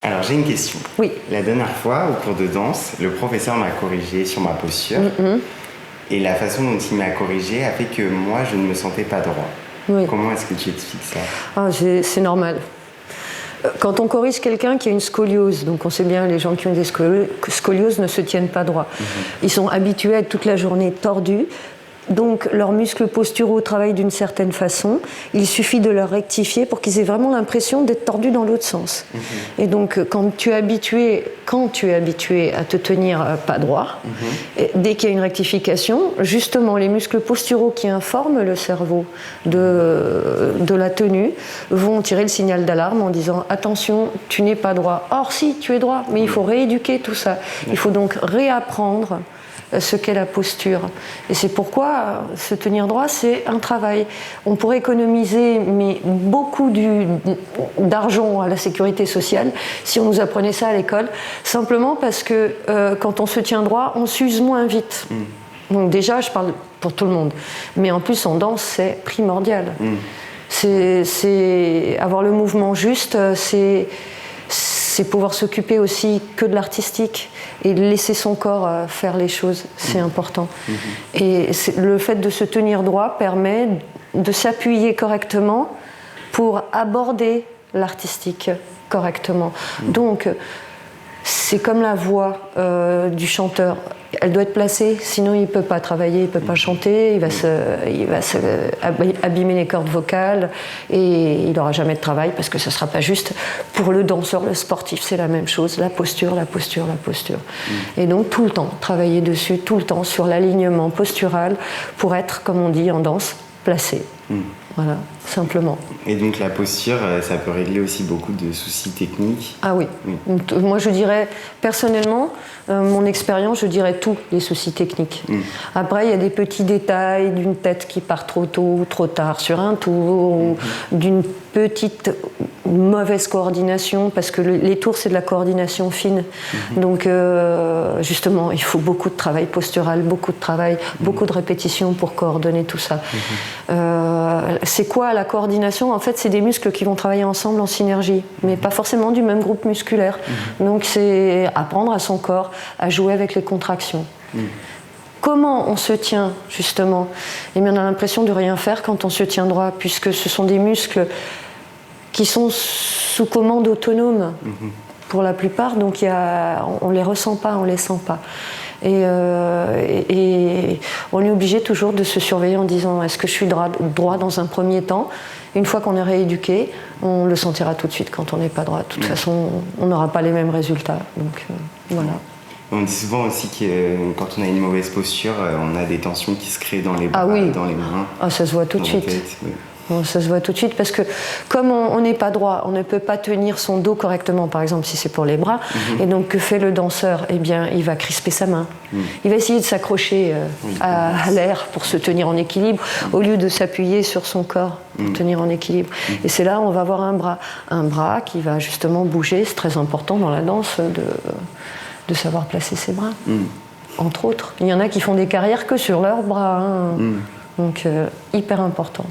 Alors j'ai une question. Oui. La dernière fois, au cours de danse, le professeur m'a corrigé sur ma posture. Et la façon dont il m'a corrigé a fait que moi, je ne me sentais pas droit. Oui. Comment est-ce que tu expliques ça? C'est normal. Quand on corrige quelqu'un qui a une scoliose, donc on sait bien les gens qui ont des scolioses ne se tiennent pas droit. Ils sont habitués à être toute la journée tordus. Donc leurs muscles posturaux travaillent d'une certaine façon. Il suffit de leur rectifier pour qu'ils aient vraiment l'impression d'être tordus dans l'autre sens. Et donc quand tu es habitué à te tenir pas droit, dès qu'il y a une rectification, justement les muscles posturaux qui informent le cerveau de la tenue vont tirer le signal d'alarme en disant attention, tu n'es pas droit. Or si, tu es droit, mais il faut rééduquer tout ça. Il faut donc réapprendre ce qu'est la posture. Et c'est pourquoi se tenir droit, c'est un travail. On pourrait économiser beaucoup d'argent à la sécurité sociale si on nous apprenait ça à l'école, simplement parce que quand on se tient droit, on s'use moins vite. Donc déjà, je parle pour tout le monde. Mais en plus, en danse, c'est primordial. C'est avoir le mouvement juste, c'est pouvoir s'occuper aussi que de l'artistique et laisser son corps faire les choses, c'est important. Et le fait de se tenir droit permet de s'appuyer correctement pour aborder l'artistique correctement. Donc, c'est comme la voix du chanteur. Elle doit être placée, sinon il ne peut pas travailler, il ne peut pas chanter, il va se abîmer les cordes vocales et il n'aura jamais de travail parce que ce ne sera pas juste. Pour le danseur, le sportif, c'est la même chose, la posture, la posture, la posture. Et donc tout le temps, travailler dessus, tout le temps sur l'alignement postural pour être, comme on dit en danse, placé. Voilà, simplement. Et donc la posture, ça peut régler aussi beaucoup de soucis techniques. Ah oui. Moi je dirais, personnellement, mon expérience, je dirais tous les soucis techniques. Après, il y a des petits détails d'une tête qui part trop tôt ou trop tard sur un tour, d'une petite mauvaise coordination, parce que les tours, c'est de la coordination fine. Donc, justement, il faut beaucoup de travail postural, beaucoup de travail, beaucoup de répétitions pour coordonner tout ça. C'est quoi la coordination? En fait, c'est des muscles qui vont travailler ensemble en synergie, mais pas forcément du même groupe musculaire. Donc, c'est apprendre à son corps à jouer avec les contractions. Comment on se tient, justement? Eh bien, on a l'impression de rien faire quand on se tient droit, puisque ce sont des muscles qui sont sous commande autonome pour la plupart, donc on les ressent pas, on les sent pas. Et on est obligé toujours de se surveiller en disant est-ce que je suis droit dans un premier temps? Une fois qu'on est rééduqué, on le sentira tout de suite quand on n'est pas droit. De toute façon, on n'aura pas les mêmes résultats. Donc voilà. On dit souvent aussi que quand on a une mauvaise posture, on a des tensions qui se créent dans les bras, dans les mains. Ah, ça se voit tout de suite. Bon, ça se voit tout de suite parce que comme on n'est pas droit, on ne peut pas tenir son dos correctement, par exemple si c'est pour les bras. Et donc que fait le danseur? Eh bien, il va crisper sa main. Il va essayer de s'accrocher à l'air pour se tenir en équilibre au lieu de s'appuyer sur son corps pour tenir en équilibre. Et c'est là où on va avoir un bras qui va justement bouger. C'est très important dans la danse de savoir placer ses bras, entre autres. Il y en a qui font des carrières que sur leurs bras. Donc, hyper important.